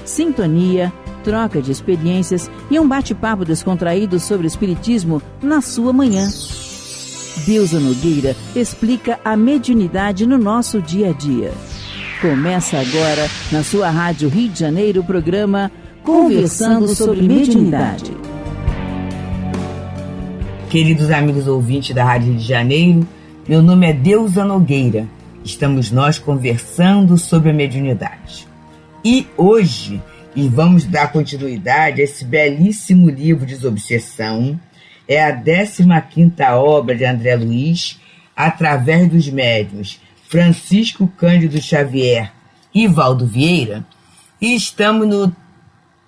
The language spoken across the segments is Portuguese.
sintonia, troca de experiências e um bate-papo descontraído sobre o espiritismo na sua manhã. Deusa Nogueira explica a mediunidade no nosso dia a dia. Começa agora, na sua Rádio Rio de Janeiro, o programa Conversando sobre Mediunidade. Queridos amigos ouvintes da Rádio Rio de Janeiro, meu nome é Deusa Nogueira. Estamos nós conversando sobre a mediunidade. E hoje, vamos dar continuidade a esse belíssimo livro Desobsessão. É a 15ª obra de André Luiz, através dos médiuns Francisco Cândido Xavier e Valdo Vieira. E estamos no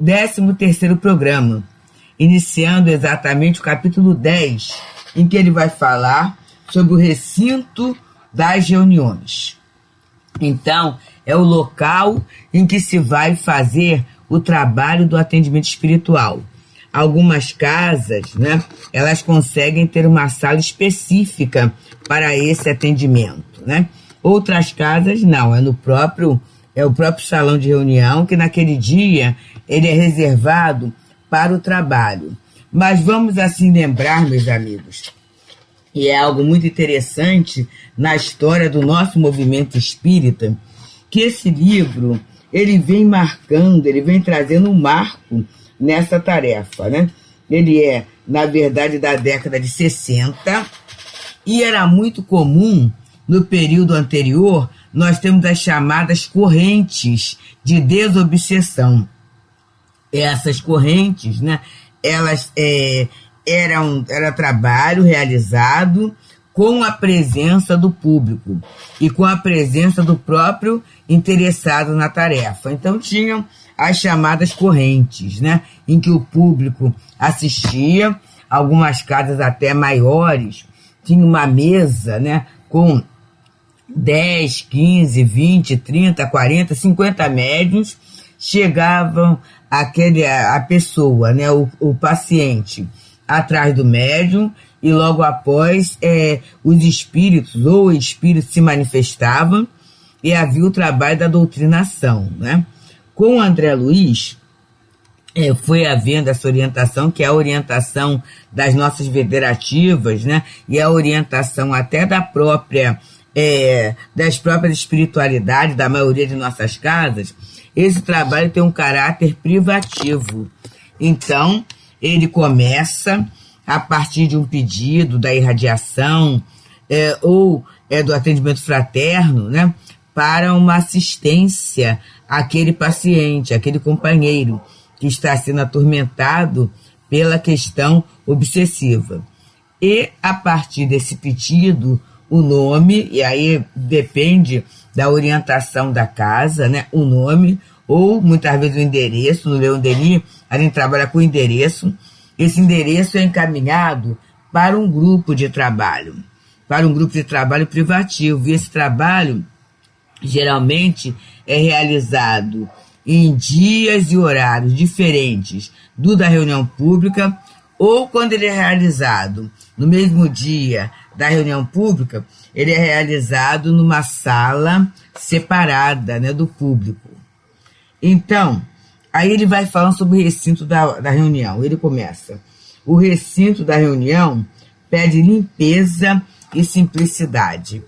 13º programa, iniciando exatamente o capítulo 10, em que ele vai falar sobre o recinto das reuniões. Então, é o local em que se vai fazer o trabalho do atendimento espiritual. Algumas casas, né, elas conseguem ter uma sala específica para esse atendimento, né? Outras casas não, é o próprio salão de reunião, que naquele dia ele é reservado para o trabalho. Mas vamos assim lembrar, meus amigos, e é algo muito interessante na história do nosso movimento espírita, que esse livro, ele vem marcando, ele vem trazendo um marco nessa tarefa, né? Ele é, na verdade, da década de 60, e era muito comum, no período anterior, nós temos as chamadas correntes de desobsessão. Essas correntes, né, elas era trabalho realizado com a presença do público e com a presença do próprio interessado na tarefa. Então tinham as chamadas correntes, né, em que o público assistia, algumas casas até maiores, tinha uma mesa, né, com 10, 15, 20, 30, 40, 50 médiuns, chegavam a pessoa, né, o paciente, atrás do médium, e logo após os espíritos ou espíritos se manifestavam e havia o trabalho da doutrinação, né? Com o André Luiz, foi havendo essa orientação, que é a orientação das nossas federativas, né? E a orientação até das próprias espiritualidades da maioria de nossas casas. Esse trabalho tem um caráter privativo. Então, ele começa a partir de um pedido da irradiação ou do atendimento fraterno, né, para uma assistência àquele paciente, àquele companheiro que está sendo atormentado pela questão obsessiva. E, a partir desse pedido, o nome, e aí depende da orientação da casa, né, o nome, ou muitas vezes o endereço. No Leon Denis, a gente trabalha com endereço. Esse endereço é encaminhado para um grupo de trabalho privativo. E esse trabalho, geralmente, é realizado em dias e horários diferentes do da reunião pública, ou quando ele é realizado no mesmo dia da reunião pública, ele é realizado numa sala separada, né, do público. Então, aí ele vai falando sobre o recinto da reunião. Ele começa: o recinto da reunião pede limpeza e simplicidade.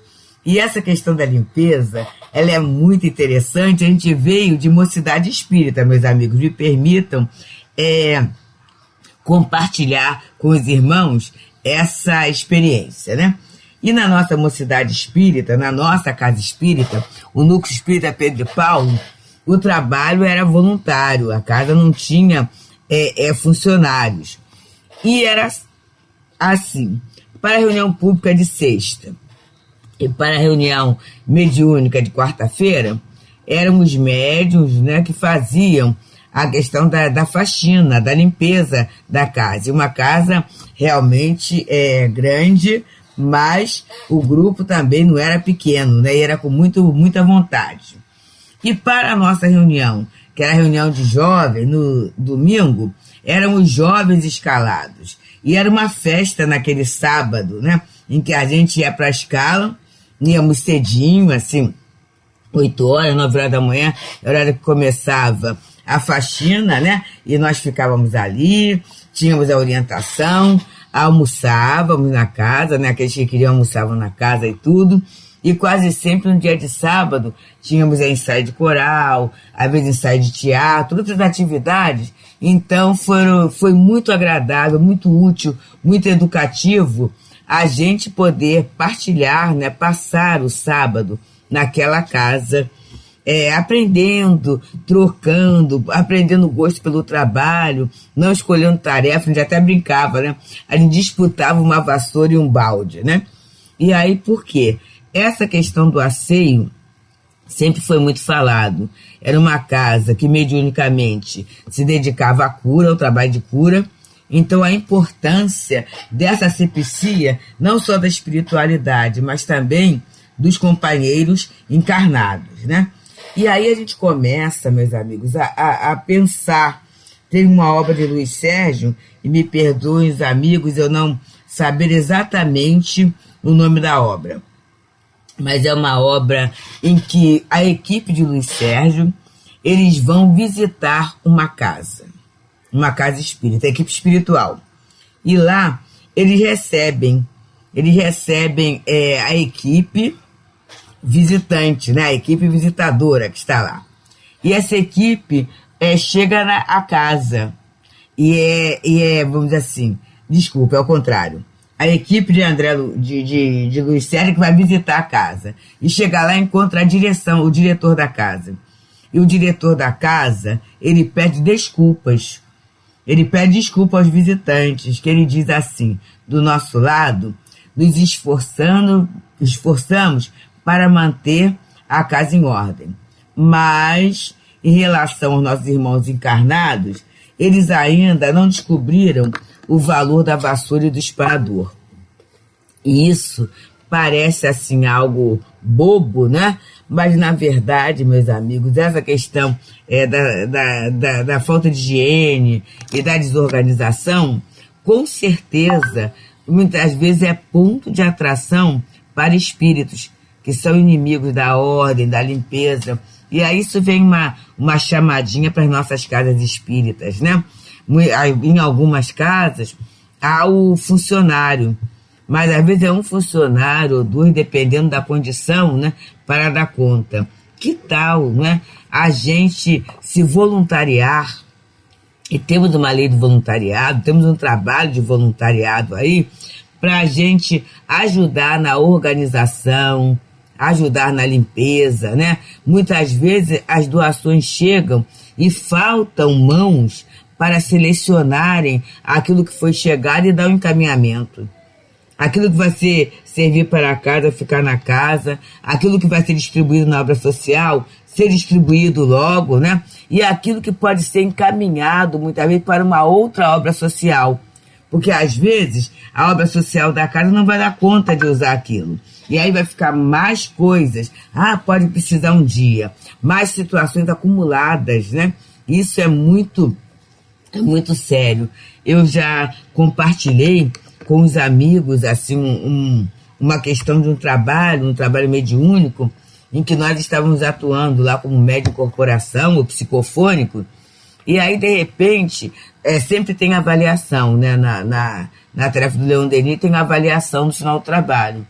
E essa questão da limpeza, ela é muito interessante. A gente veio de Mocidade Espírita, meus amigos. Me permitam compartilhar com os irmãos essa experiência, né? E na nossa Mocidade Espírita, na nossa Casa Espírita, o Núcleo Espírita Pedro e Paulo, o trabalho era voluntário, a casa não tinha funcionários. E era assim: para a reunião pública de sexta e para a reunião mediúnica de quarta-feira, eram os médiuns, né, que faziam a questão da faxina, da limpeza da casa. E uma casa realmente grande, mas o grupo também não era pequeno, né, e era com muita vontade. E para a nossa reunião, que era a reunião de jovens, no domingo, eram os jovens escalados. E era uma festa naquele sábado, né, em que a gente ia para a escala, íamos cedinho, assim, 8 horas, 9 horas da manhã, era a hora que começava a faxina, né? E nós ficávamos ali, tínhamos a orientação, almoçávamos na casa, né? Aqueles que queriam almoçavam na casa e tudo. E quase sempre no dia de sábado tínhamos ensaio de coral, às vezes ensaio de teatro, outras atividades. Então foi muito agradável, muito útil, muito educativo a gente poder partilhar, né? Passar o sábado naquela casa, aprendendo, trocando, aprendendo gosto pelo trabalho, não escolhendo tarefa. A gente até brincava, né? A gente disputava uma vassoura e um balde, né? E aí, por quê? Essa questão do asseio sempre foi muito falado. Era uma casa que mediunicamente se dedicava à cura, ao trabalho de cura. Então a importância dessa asepsia, não só da espiritualidade, mas também dos companheiros encarnados, né? E aí a gente começa, meus amigos, a pensar. Tem uma obra de Luiz Sérgio, e me perdoem os amigos eu não saber exatamente o nome da obra, mas é uma obra em que a equipe de Luiz Sérgio, eles vão visitar uma casa espírita, a equipe espiritual. E lá eles recebem a equipe visitante, né? A equipe visitadora que está lá. E essa equipe chega à casa e vamos dizer assim, desculpa, é o contrário. A equipe de Luiz Sérgio que vai visitar a casa. E chega lá e encontra a direção, o diretor da casa. E o diretor da casa, ele pede desculpas. Ele pede desculpa aos visitantes, que ele diz assim: do nosso lado, nos esforçamos para manter a casa em ordem. Mas, em relação aos nossos irmãos encarnados, eles ainda não descobriram o valor da vassoura e do esparador. E isso parece assim algo bobo, né? Mas, na verdade, meus amigos, essa questão da falta de higiene e da desorganização, com certeza, muitas vezes é ponto de atração para espíritos que são inimigos da ordem, da limpeza. E aí isso vem uma chamadinha para as nossas casas espíritas, né? Em algumas casas, há o funcionário, mas às vezes é um funcionário ou dois, dependendo da condição, né, para dar conta. Que tal, né, a gente se voluntariar? E temos uma lei do voluntariado, temos um trabalho de voluntariado aí, para a gente ajudar na organização, ajudar na limpeza, né? Muitas vezes as doações chegam e faltam mãos para selecionarem aquilo que foi chegado e dar um encaminhamento. Aquilo que vai servir para a casa, ficar na casa, aquilo que vai ser distribuído na obra social, ser distribuído logo, né? E aquilo que pode ser encaminhado, muitas vezes, para uma outra obra social. Porque, às vezes, a obra social da casa não vai dar conta de usar aquilo. E aí vai ficar mais coisas. Pode precisar um dia. Mais situações acumuladas, né? Isso é muito sério. Eu já compartilhei com os amigos, assim, uma questão de um trabalho mediúnico, em que nós estávamos atuando lá como médium corporação ou psicofônico, e aí, de repente, sempre tem avaliação, né? Na tarefa do Leon Denis tem avaliação no final do trabalho.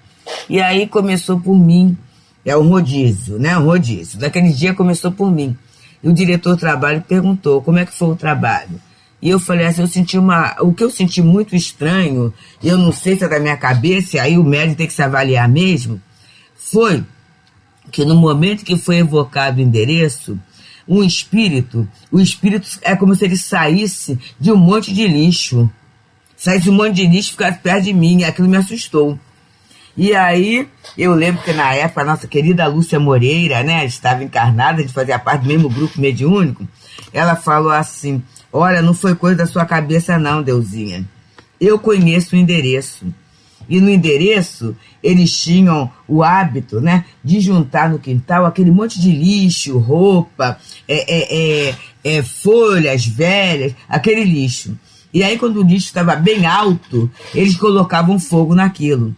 E aí começou por mim, um rodízio, né? Um rodízio. Naquele dia começou por mim. E o diretor do trabalho perguntou como é que foi o trabalho. E eu falei assim, o que eu senti muito estranho, e eu não sei se é da minha cabeça, e aí o médico tem que se avaliar mesmo, foi que no momento que foi evocado o endereço, o espírito é como se ele saísse de um monte de lixo. Saísse de um monte de lixo e ficasse perto de mim, e aquilo me assustou. E aí, eu lembro que na época a nossa querida Lúcia Moreira, né, estava encarnada, a gente fazia parte do mesmo grupo mediúnico, ela falou assim: olha, não foi coisa da sua cabeça não, Deusinha. Eu conheço o endereço. E no endereço, eles tinham o hábito, né, de juntar no quintal aquele monte de lixo, roupa, folhas velhas, aquele lixo. E aí, quando o lixo estava bem alto, eles colocavam fogo naquilo.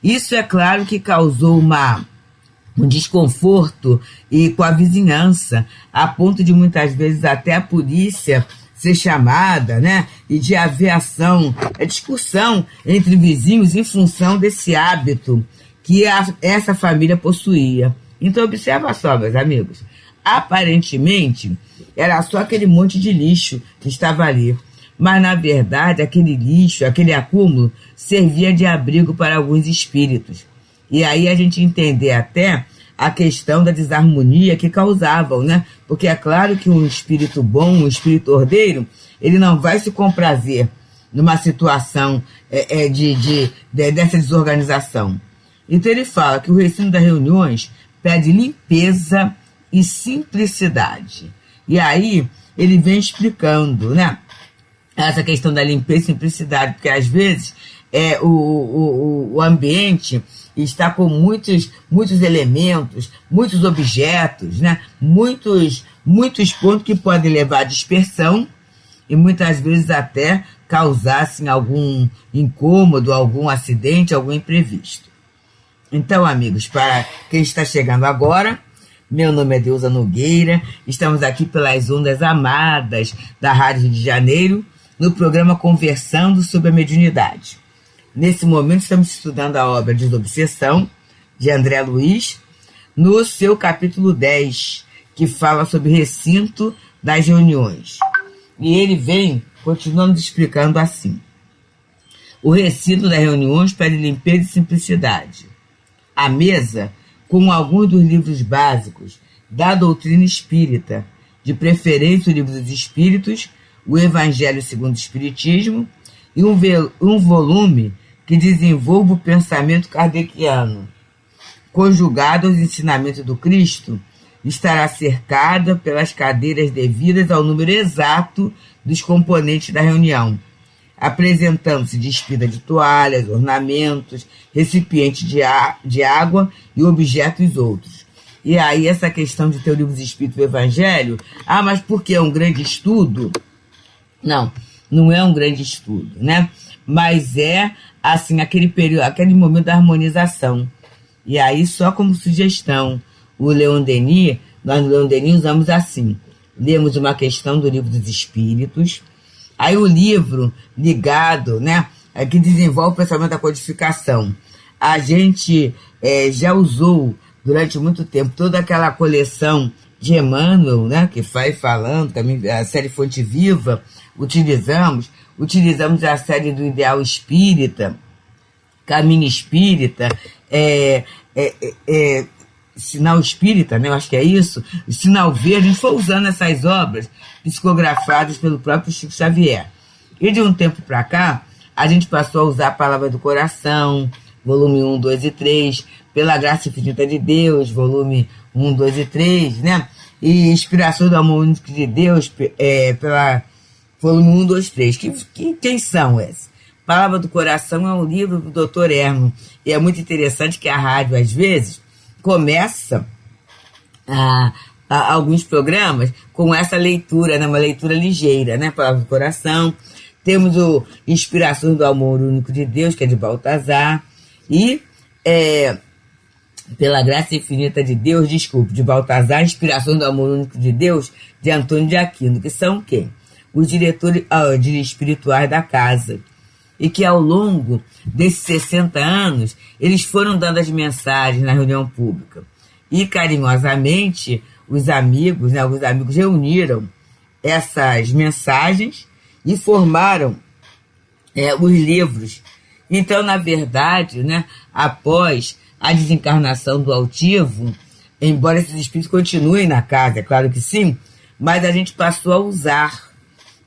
Isso, é claro, que causou um desconforto e com a vizinhança, a ponto de muitas vezes até a polícia ser chamada, né? E de haver ação, discussão entre vizinhos em função desse hábito que essa família possuía. Então observa só, meus amigos, aparentemente era só aquele monte de lixo que estava ali, mas na verdade aquele lixo, aquele acúmulo servia de abrigo para alguns espíritos. E aí a gente entender até a questão da desarmonia que causavam, né? Porque é claro que um espírito bom, um espírito ordeiro, ele não vai se comprazer numa situação dessa desorganização. Então ele fala que o recinto das reuniões pede limpeza e simplicidade. E aí ele vem explicando, né? Essa questão da limpeza e simplicidade, porque às vezes o ambiente está com muitos elementos, muitos objetos, né? muitos pontos que podem levar à dispersão e muitas vezes até causassem algum incômodo, algum acidente, algum imprevisto. Então, amigos, para quem está chegando agora, meu nome é Deusa Nogueira, estamos aqui pelas ondas amadas da Rádio Rio de Janeiro, no programa Conversando sobre a Mediunidade. Nesse momento estamos estudando a obra Desobsessão, de André Luiz, no seu capítulo 10, que fala sobre recinto das reuniões. E ele vem continuando explicando assim. O recinto das reuniões pede limpeza e simplicidade. A mesa, com alguns dos livros básicos da doutrina espírita, de preferência o Livro dos Espíritos, o Evangelho segundo o Espiritismo, e um volume que desenvolva o pensamento kardeciano, conjugado aos ensinamentos do Cristo, estará cercada pelas cadeiras devidas ao número exato dos componentes da reunião, apresentando-se despida de toalhas, ornamentos, recipiente de água e objetos outros. E aí essa questão de ter o Livro dos Espíritos e o Evangelho, mas porque é um grande estudo? Não, não é um grande estudo, né? Mas é, assim, aquele período, aquele momento da harmonização. E aí, só como sugestão, o Leon Denis, nós no Leon Denis usamos assim, lemos uma questão do Livro dos Espíritos, aí o livro ligado, né, que desenvolve o pensamento da codificação. A gente já usou durante muito tempo toda aquela coleção de Emmanuel, né, que vai falando, também a série Fonte Viva, utilizamos a série do Ideal Espírita, Caminho Espírita, Sinal Espírita, né, eu acho que é isso, Sinal Verde. A gente foi usando essas obras psicografadas pelo próprio Chico Xavier. E de um tempo para cá, a gente passou a usar a Palavra do Coração, volume 1, 2 e 3, Pela Graça Infinita de Deus, volume 1, 2 e 3, né? E Inspiração do Amor Único de Deus, pela volume 1, 2, 3. Quem são esses? Palavra do Coração é um livro do Dr. Hermo. E é muito interessante que a rádio, às vezes, começa alguns programas com essa leitura, né? Uma leitura ligeira, né? Palavra do Coração. Temos o Inspiração do Amor Único de Deus, que é de Baltazar. E Pela Graça Infinita de Deus, de Baltazar, Inspiração do Amor Único de Deus, de Antônio de Aquino, que são quem? Os diretores espirituais da casa. E que ao longo desses 60 anos, eles foram dando as mensagens na reunião pública. E carinhosamente, os amigos, né, alguns amigos reuniram essas mensagens e formaram os livros. Então, na verdade, né, após a desencarnação do altivo, embora esses espíritos continuem na casa, é claro que sim, mas a gente passou a usar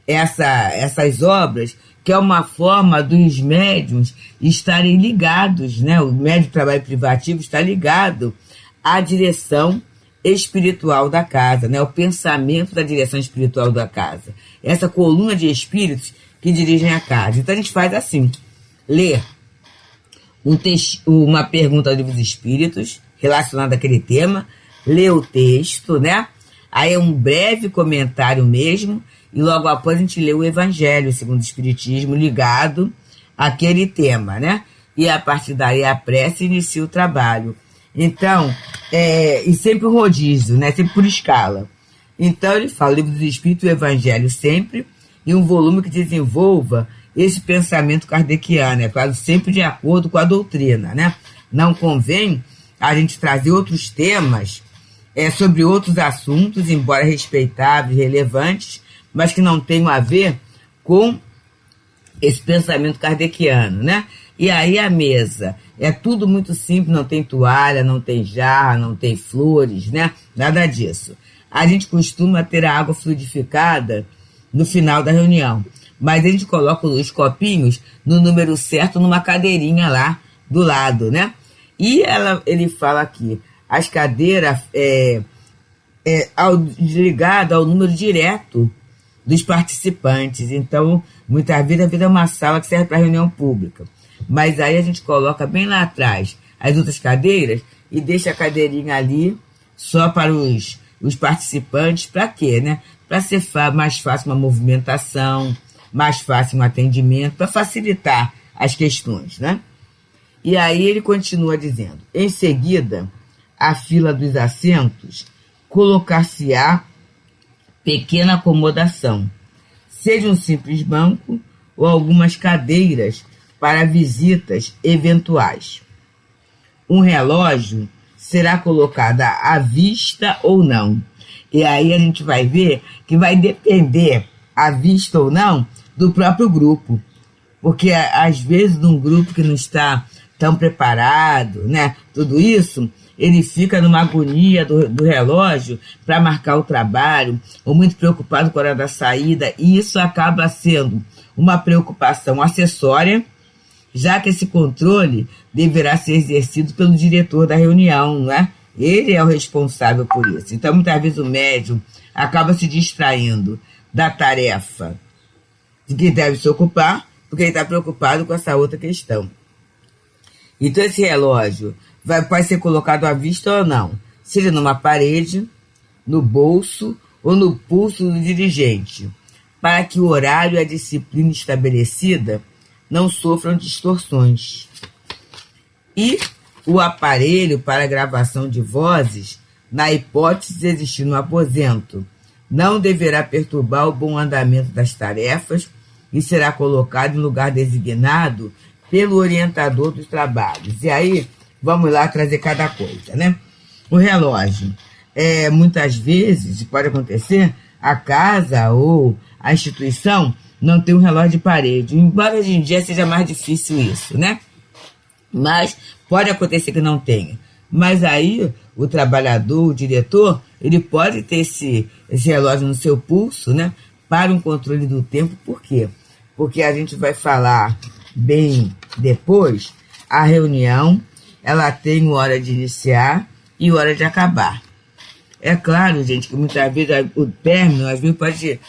essas obras, que é uma forma dos médiuns estarem ligados, né? O médium de trabalho privativo está ligado à direção espiritual da casa, né? O pensamento da direção espiritual da casa. Essa coluna de espíritos que dirigem a casa. Então a gente faz assim, lê uma pergunta ao Livro dos Espíritos relacionada àquele tema, lê o texto, né? Aí é um breve comentário mesmo, e logo após a gente lê o Evangelho segundo o Espiritismo ligado àquele tema, né? E a partir daí a prece inicia o trabalho. Então, e sempre um rodízio, né? Sempre por escala. Então ele fala, o Livro dos Espíritos e o Evangelho sempre, e um volume que desenvolva esse pensamento kardeciano, claro, sempre de acordo com a doutrina, né? Não convém a gente trazer outros temas sobre outros assuntos, embora respeitáveis, relevantes, mas que não tenham a ver com esse pensamento kardeciano, né? E aí a mesa é tudo muito simples, não tem toalha, não tem jarra, não tem flores, né? Nada disso. A gente costuma ter a água fluidificada no final da reunião, mas a gente coloca os copinhos no número certo numa cadeirinha lá do lado, né? E ele fala aqui, as cadeiras ligadas ao número direto dos participantes. Então, muitas vezes a vida é uma sala que serve para reunião pública. Mas aí a gente coloca bem lá atrás as outras cadeiras e deixa a cadeirinha ali só para os participantes. Para quê, né? Para ser mais fácil uma movimentação, mais fácil um atendimento, para facilitar as questões, né? E aí ele continua dizendo, em seguida, a fila dos assentos colocar-se-á pequena acomodação, seja um simples banco ou algumas cadeiras para visitas eventuais. Um relógio será colocado à vista ou não. E aí a gente vai ver que vai depender, à vista ou não, do próprio grupo. Porque às vezes num grupo que não está tão preparado, né, tudo isso, ele fica numa agonia do relógio para marcar o trabalho, ou muito preocupado com a hora da saída, e isso acaba sendo uma preocupação acessória, já que esse controle deverá ser exercido pelo diretor da reunião, não é? Ele é o responsável por isso. Então, muitas vezes o médium acaba se distraindo da tarefa de que deve se ocupar, porque ele está preocupado com essa outra questão. Então, esse relógio pode ser colocado à vista ou não, seja numa parede, no bolso ou no pulso do dirigente, para que o horário e a disciplina estabelecida não sofram distorções. E o aparelho para gravação de vozes, na hipótese de existir no aposento, não deverá perturbar o bom andamento das tarefas e será colocado em lugar designado pelo orientador dos trabalhos. E aí, vamos lá trazer cada coisa, né? O relógio. Muitas vezes, pode acontecer, a casa ou a instituição não tem um relógio de parede. Embora hoje em dia seja mais difícil isso, né? Mas pode acontecer que não tenha. Mas aí, o trabalhador, o diretor, ele pode ter esse relógio no seu pulso, né? Para um controle do tempo. Por quê? Porque a gente vai falar bem depois, a reunião, ela tem hora de iniciar e hora de acabar. É claro, gente, que muitas vezes o término, às vezes, pode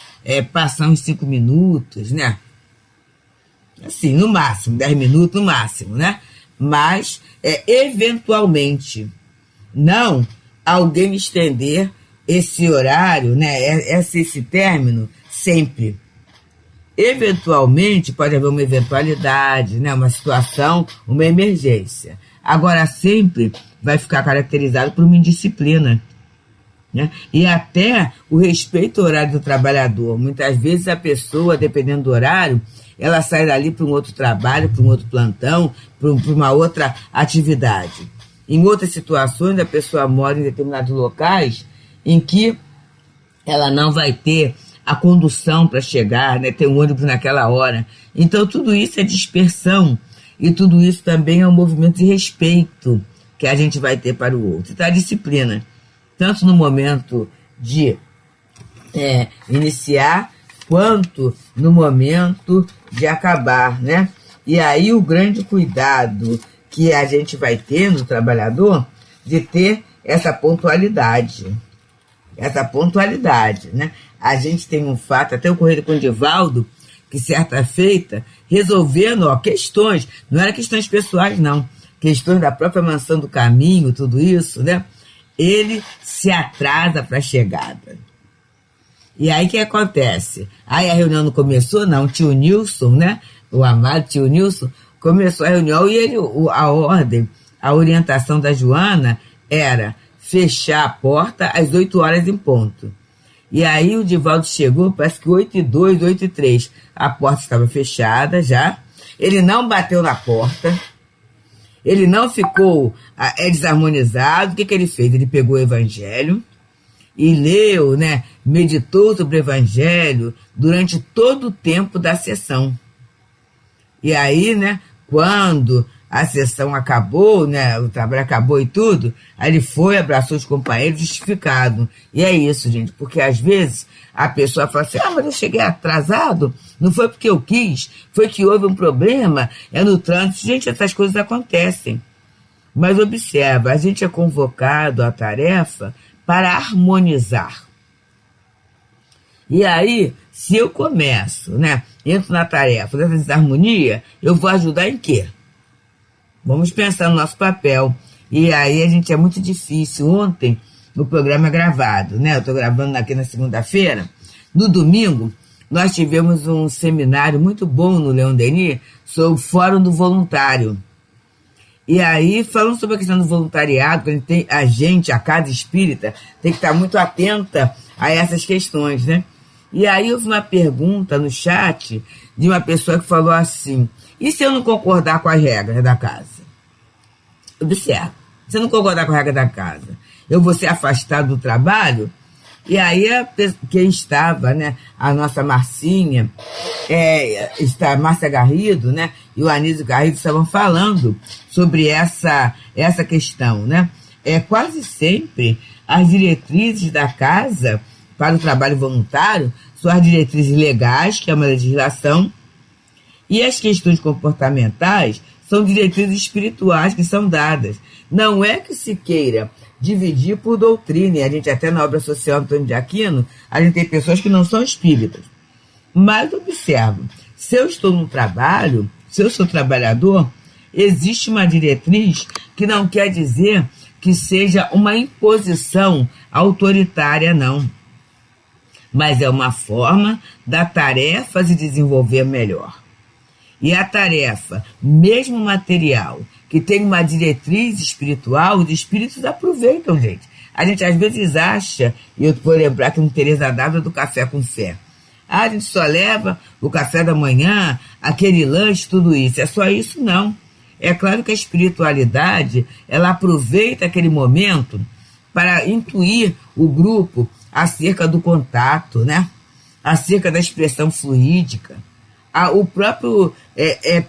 passar uns 5 minutos, né? Assim, no máximo, 10 minutos no máximo, né? Mas, eventualmente, não alguém estender esse horário, né? Esse término sempre. Eventualmente, pode haver uma eventualidade, né? Uma situação, uma emergência. Agora, sempre vai ficar caracterizado por uma indisciplina, né? E até o respeito ao horário do trabalhador. Muitas vezes a pessoa, dependendo do horário, ela sai dali para um outro trabalho, para um outro plantão, para uma outra atividade. Em outras situações, a pessoa mora em determinados locais em que ela não vai ter a condução para chegar, né? Ter um ônibus naquela hora. Então, tudo isso é dispersão. E tudo isso também é um movimento de respeito que a gente vai ter para o outro. Então, a disciplina, tanto no momento de iniciar, quanto no momento de acabar, né? E aí o grande cuidado que a gente vai ter no trabalhador de ter essa pontualidade. Essa pontualidade, né? A gente tem um fato, até ocorrido com o Divaldo, que certa feita, resolvendo questões, não eram questões pessoais, não, questões da própria Mansão do Caminho, tudo isso, né? Ele se atrasa para a chegada. E aí o que acontece? Aí a reunião não começou, não. O tio Nilson, né? O amado tio Nilson, começou a reunião e a ordem a orientação da Joana era fechar a porta às 8 horas em ponto. E aí o Divaldo chegou, parece que 8h02, 8h03. A porta estava fechada já. Ele não bateu na porta. Ele não ficou desarmonizado. O que ele fez? Ele pegou o Evangelho e leu, né? Meditou sobre o Evangelho durante todo o tempo da sessão. E aí, né? Quando a sessão acabou, né, o trabalho acabou e tudo, aí ele foi, abraçou os companheiros, justificado. E é isso, gente, porque às vezes a pessoa fala assim, mas eu cheguei atrasado, não foi porque eu quis, foi que houve um problema, é no trânsito. Gente, essas coisas acontecem. Mas observa, a gente é convocado à tarefa para harmonizar. E aí, se eu começo, né, entro na tarefa dessa desarmonia, eu vou ajudar em quê? Vamos pensar no nosso papel. E aí a gente é muito difícil. Ontem o programa é gravado, né? Eu estou gravando aqui na segunda-feira. No domingo, nós tivemos um seminário muito bom no Leon Denis sobre o Fórum do Voluntário. E aí, falando sobre a questão do voluntariado, a Casa Espírita, tem que estar muito atenta a essas questões, né? E aí houve uma pergunta no chat de uma pessoa que falou assim, e se eu não concordar com as regras da casa? Observa, se eu não concordar com a regra da casa, eu vou ser afastado do trabalho? E aí quem estava, né, a nossa Marcinha, a Márcia Garrido, né, e o Anísio Garrido estavam falando sobre essa questão, né? Quase sempre as diretrizes da casa para o trabalho voluntário são as diretrizes legais, que é uma legislação, e as questões comportamentais são diretrizes espirituais que são dadas. Não é que se queira dividir por doutrina, e a gente até na obra social Antônio de Aquino, a gente tem pessoas que não são espíritas. Mas observa, se eu estou no trabalho, se eu sou trabalhador, existe uma diretriz que não quer dizer que seja uma imposição autoritária, não. Mas é uma forma da tarefa se desenvolver melhor. E a tarefa, mesmo material, que tem uma diretriz espiritual, os espíritos aproveitam, gente. A gente às vezes acha, e eu vou lembrar que no Teresa d'Ávila do Café com Fé, a gente só leva o café da manhã, aquele lanche, tudo isso. É só isso, não. É claro que a espiritualidade, ela aproveita aquele momento para intuir o grupo acerca do contato, né? Acerca da expressão fluídica. O próprio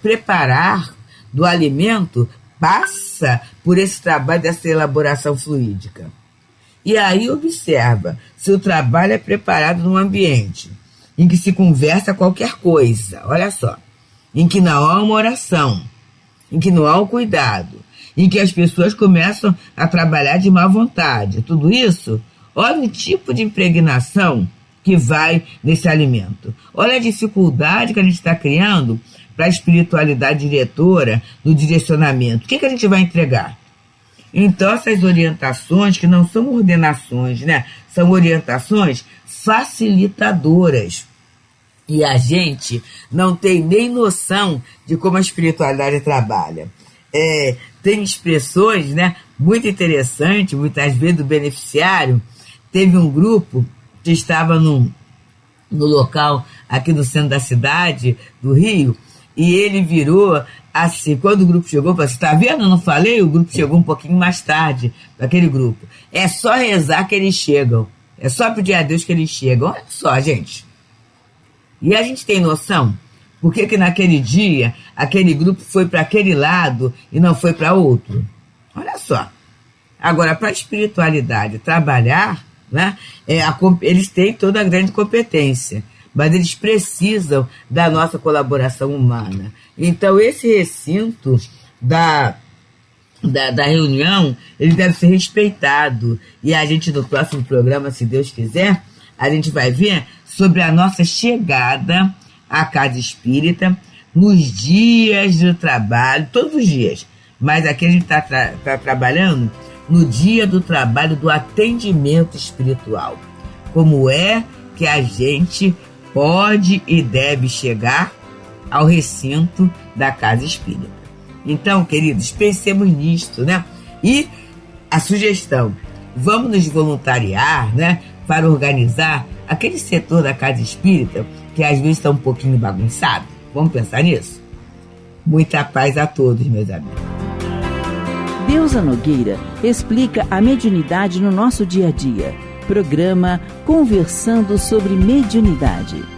preparar do alimento passa por esse trabalho dessa elaboração fluídica. E aí observa, se o trabalho é preparado num ambiente em que se conversa qualquer coisa, olha só, em que não há uma oração, em que não há um cuidado, em que as pessoas começam a trabalhar de má vontade, tudo isso, olha o tipo de impregnação que vai nesse alimento. Olha a dificuldade que a gente está criando para a espiritualidade diretora, no direcionamento. O que a gente vai entregar? Então, essas orientações, que não são ordenações, né? São orientações facilitadoras. E a gente não tem nem noção de como a espiritualidade trabalha. Tem expressões, né, muito interessantes, muitas vezes do beneficiário. Teve um grupo que estava no local aqui no centro da cidade, do Rio, e ele virou assim, quando o grupo chegou, falou assim, tá vendo, eu não falei? O grupo chegou um pouquinho mais tarde, aquele grupo. É só rezar que eles chegam. É só pedir a Deus que eles chegam. Olha só, gente. E a gente tem noção? Por que naquele dia, aquele grupo foi para aquele lado e não foi para outro? Olha só. Agora, para a espiritualidade trabalhar, né, eles têm toda a grande competência, mas eles precisam da nossa colaboração humana. Então, esse recinto da reunião, ele deve ser respeitado. E a gente, no próximo programa, se Deus quiser, a gente vai ver sobre a nossa chegada à Casa Espírita nos dias de trabalho, todos os dias. Mas aqui a gente está trabalhando no dia do trabalho do atendimento espiritual. Como é que a gente pode e deve chegar ao recinto da Casa Espírita. Então, queridos, pensemos nisto, né? E a sugestão, vamos nos voluntariar, né, para organizar aquele setor da casa espírita que às vezes está um pouquinho bagunçado. Vamos pensar nisso? Muita paz a todos, meus amigos. Deusa Nogueira explica a mediunidade no nosso dia a dia. Programa Conversando sobre Mediunidade.